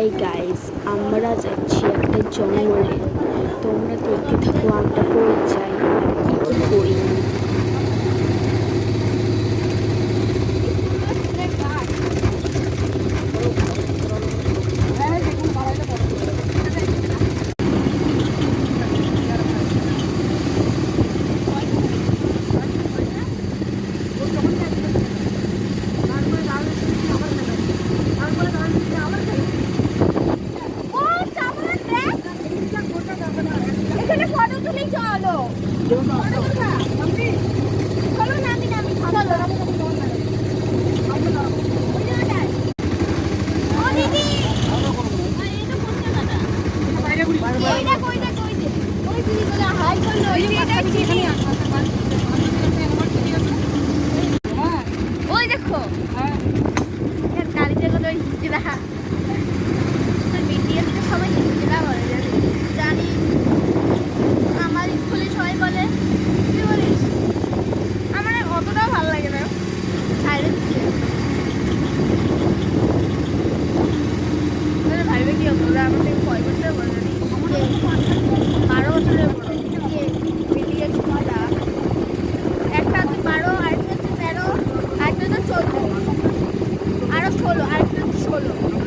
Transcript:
এই গাইস, আমরা যাচ্ছি একটা জঙ্গলে। তোমরা দেখতে থাকো আমরা কই যাই আর কি কি করি। ওই দেখো গাড়িতে করে হিজড়া বিটিএসকে সবাই হিজড়া বলে জানি। আমার স্কুলে সবাই বলে, কি বলিস? আমার অতটাও ভালো লাগে না। ভাইবে কি হতো ওরা আমার থেকে কয় বছরের বড় জানিস? 12 বছরের বড়। বিটিএস একটা হচ্ছে 12, আরেকটা হচ্ছে 13, আরেকটা হচ্ছে 14, আরো 16, আরেকটা হচ্ছে 16।